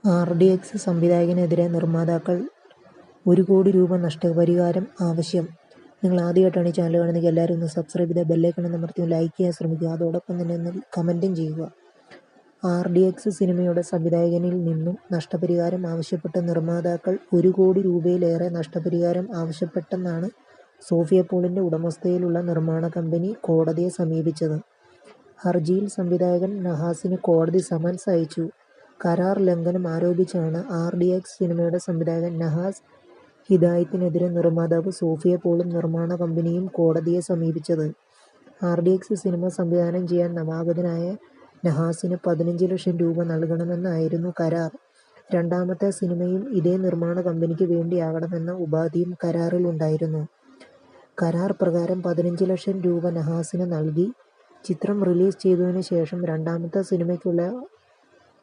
RDX സംവിധായകനെതിരെ നിർമ്മാതാക്കൾ ₹1 കോടി നഷ്ടപരിഹാരം ആവശ്യം. നിങ്ങൾ ആദ്യമായിട്ടാണ് ഈ ചാനൽ കാണുന്നതെങ്കിൽ എല്ലാവരും ഒന്ന് സബ്സ്ക്രൈബ് ചെയ്ത് ബെല്ലൈക്കൺ അമർത്തി ലൈക്ക് ചെയ്യാൻ ശ്രമിക്കുക. അതോടൊപ്പം തന്നെ ഒന്ന് കമൻറ്റും ചെയ്യുക. RDX സിനിമയുടെ സംവിധായകനിൽ നിന്നും നഷ്ടപരിഹാരം ആവശ്യപ്പെട്ട് നിർമ്മാതാക്കൾ ₹1 കോടിയിലേറെ നഷ്ടപരിഹാരം ആവശ്യപ്പെട്ടെന്നാണ് സോഫിയ പോളിന്റെ ഉടമസ്ഥതയിലുള്ള നിർമ്മാണ കമ്പനി കോടതിയെ സമീപിച്ചത്. ഹർജിയിൽ സംവിധായകൻ നഹാസിന് കോടതി സമൻസ് അയച്ചു. കരാർ ലംഘനം ആരോപിച്ചാണ് RDX സിനിമയുടെ സംവിധായകൻ നഹാസ് ഹിദായത്തിനെതിരെ നിർമ്മാതാവ് സോഫിയ പോളും നിർമ്മാണ കമ്പനിയും കോടതിയെ സമീപിച്ചത്. RDX സിനിമ സംവിധാനം ചെയ്യാൻ നവാഗതനായ നഹാസിന് ₹15 ലക്ഷം നൽകണമെന്നായിരുന്നു കരാർ. രണ്ടാമത്തെ സിനിമയും ഇതേ നിർമ്മാണ കമ്പനിക്ക് വേണ്ടിയാകണമെന്ന ഉപാധിയും കരാറിലുണ്ടായിരുന്നു. കരാർ പ്രകാരം ₹15 ലക്ഷം നഹാസിന് നൽകി. ചിത്രം റിലീസ് ചെയ്തതിനു ശേഷം രണ്ടാമത്തെ സിനിമയ്ക്കുള്ള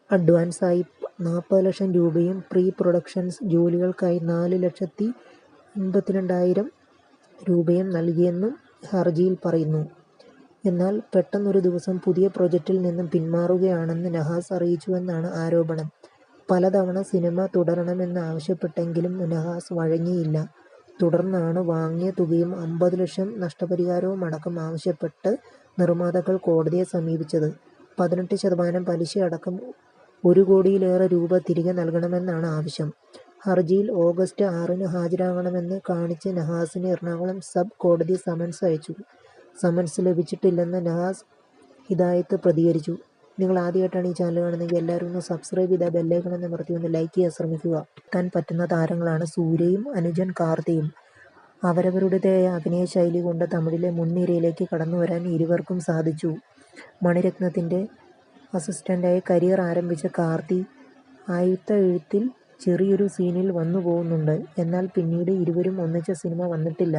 അഡ്വാൻസായി ₹40 ലക്ഷം പ്രീ പ്രൊഡക്ഷൻസ് ജോലികൾക്കായി ₹4,82,000 നൽകിയെന്നും ഹർജിയിൽ പറയുന്നു. എന്നാൽ പെട്ടെന്നൊരു ദിവസം പുതിയ പ്രൊജക്റ്റിൽ നിന്നും പിന്മാറുകയാണെന്ന് നഹാസ് അറിയിച്ചുവെന്നാണ് ആരോപണം. പലതവണ സിനിമ തുടരണമെന്ന് ആവശ്യപ്പെട്ടെങ്കിലും നഹാസ് വഴങ്ങിയില്ല. തുടർന്നാണ് വാങ്ങിയ തുകയും ₹50 ലക്ഷം നഷ്ടപരിഹാരവുമടക്കം ആവശ്യപ്പെട്ട് നിർമ്മാതാക്കൾ കോടതിയെ സമീപിച്ചത്. 18% പലിശയടക്കം ₹1 കോടിയിലേറെ തിരികെ നൽകണമെന്നാണ് ആവശ്യം. ഹർജിയിൽ ഓഗസ്റ്റ് 6-ന് ഹാജരാകണമെന്ന് കാണിച്ച് നഹാസിന് എറണാകുളം സബ് കോടതി സമൻസ് അയച്ചു. സമൻസ് ലഭിച്ചിട്ടില്ലെന്ന് നഹാസ് ഹിദായത്ത് പ്രതികരിച്ചു. നിങ്ങൾ ആദ്യമായിട്ടാണ് ഈ ചാനൽ കാണുന്നതെങ്കിൽ എല്ലാവരും ഒന്ന് സബ്സ്ക്രൈബ് ചെയ്ത് ബെല്ലൈക്കൺ അമർത്തി ഒന്ന് ലൈക്ക് ചെയ്യാൻ ശ്രമിക്കുക. എത്താൻ പറ്റുന്ന താരങ്ങളാണ് സൂര്യയും അനുജൻ കാർത്തിയും. അവരവരുടേതായ അഭിനയ ശൈലി കൊണ്ട് തമിഴിലെ മുൻനിരയിലേക്ക് കടന്നുവരാൻ ഇരുവർക്കും സാധിച്ചു. മണിരത്നത്തിന്റെ അസിസ്റ്റന്റായി കരിയർ ആരംഭിച്ച കാർത്തി ആയുത്ത എഴുത്തിൽ ചെറിയൊരു സീനിൽ വന്നുപോകുന്നുണ്ട്. എന്നാൽ പിന്നീട് ഇരുവരും ഒന്നിച്ച സിനിമ വന്നിട്ടില്ല.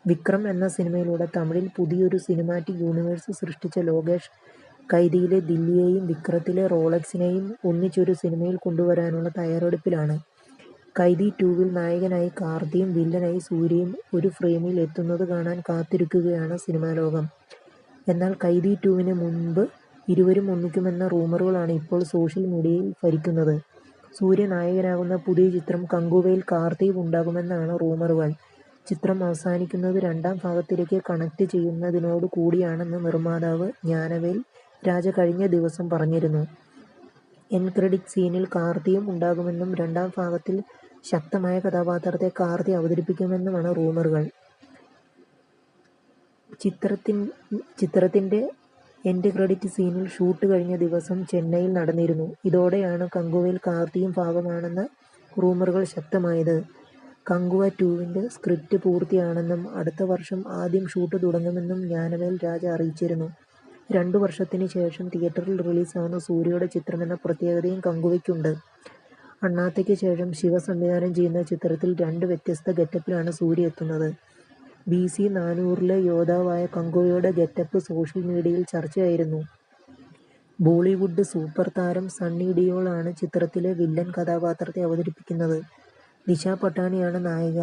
വിക്രം എന്ന സിനിമയിലൂടെ തമിഴിൽ പുതിയൊരു സിനിമാറ്റിക് യൂണിവേഴ്സ് സൃഷ്ടിച്ച ലോകേഷ് കൈദിയിലെ ദില്ലിയെയും വിക്രത്തിലെ റോളക്സിനെയും ഒന്നിച്ചൊരു സിനിമയിൽ കൊണ്ടുവരാനുള്ള തയ്യാറെടുപ്പിലാണ്. കൈദി 2-വിൽ നായകനായി കാർത്തിയും വില്ലനായി സൂര്യയും ഒരു ഫ്രെയിമിൽ എത്തുന്നത് കാണാൻ കാത്തിരിക്കുകയാണ് സിനിമാലോകം. എന്നാൽ കൈദി 2-വിന് മുൻപ് ഇരുവരും ഒന്നിക്കുമെന്ന റൂമറുകളാണ് ഇപ്പോൾ സോഷ്യൽ മീഡിയയിൽ ഭരിക്കുന്നത്. സൂര്യ നായകനാകുന്ന പുതിയ ചിത്രം കങ്കുവയിൽ കാർത്തിയും ഉണ്ടാകുമെന്നാണ് റൂമറുകൾ. ചിത്രം അവസാനിക്കുന്നത് രണ്ടാം ഭാഗത്തിലേക്ക് കണക്ട് ചെയ്യുന്നതിനോടു കൂടിയാണെന്ന് നിർമ്മാതാവ് ജ്ഞാനവേൽ രാജ കഴിഞ്ഞ ദിവസം പറഞ്ഞിരുന്നു. എൻഡ് ക്രെഡിറ്റ് സീനിൽ കാർത്തിയും ഉണ്ടാകുമെന്നും രണ്ടാം ഭാഗത്തിൽ ശക്തമായ കഥാപാത്രത്തെ കാർത്തി അവതരിപ്പിക്കുമെന്നുമാണ് റൂമറുകൾ. ചിത്രത്തിന്റെ എൻഡ് ക്രെഡിറ്റ് സീനിൽ ഷൂട്ട് കഴിഞ്ഞ ദിവസം ചെന്നൈയിൽ നടന്നിരുന്നു. ഇതോടെയാണ് കങ്കുവയിൽ കാർത്തിയും ഭാഗമാണെന്ന റൂമറുകൾ ശക്തമായത്. കങ്കുവ 2-വിന്റെ സ്ക്രിപ്റ്റ് പൂർത്തിയാണെന്നും അടുത്ത വർഷം ആദ്യം ഷൂട്ട് തുടങ്ങുമെന്നും ജ്ഞാനവേൽ രാജ അറിയിച്ചിരുന്നു. 2 വർഷത്തിന് ശേഷം തിയേറ്ററിൽ റിലീസാവുന്ന സൂര്യയുടെ ചിത്രമെന്ന പ്രത്യേകതയും കങ്കുവയ്ക്കുണ്ട്. അണ്ണാത്തയ്ക്ക് ശേഷം ശിവ സംവിധാനം ചെയ്യുന്ന ചിത്രത്തിൽ 2 വ്യത്യസ്ത ഗെറ്റപ്പിലാണ് സൂര്യ എത്തുന്നത്. BC 400-ലെ യോദ്ധാവായ കങ്കുവയുടെ ഗെറ്റപ്പ് സോഷ്യൽ മീഡിയയിൽ ചർച്ചയായിരുന്നു. ബോളിവുഡ് സൂപ്പർ താരം സണ്ണി ഡിയോളാണ് ചിത്രത്തിലെ വില്ലൻ കഥാപാത്രത്തെ അവതരിപ്പിക്കുന്നത്. ദിശ പട്ടാണിയാണ് നായിക.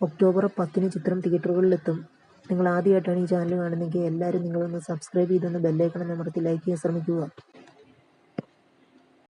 ഒക്ടോബർ 10-ന് ചിത്രം തിയേറ്ററുകളിലെത്തും. നിങ്ങൾ ആദ്യമായിട്ടാണ് ഈ ചാനൽ കാണുന്നതെങ്കിൽ എല്ലാവരും നിങ്ങളൊന്ന് സബ്സ്ക്രൈബ് ചെയ്തൊന്ന് ബെല്ലൈക്കൺ അമർത്തി ലൈക്ക് ചെയ്യാൻ ശ്രമിക്കുക.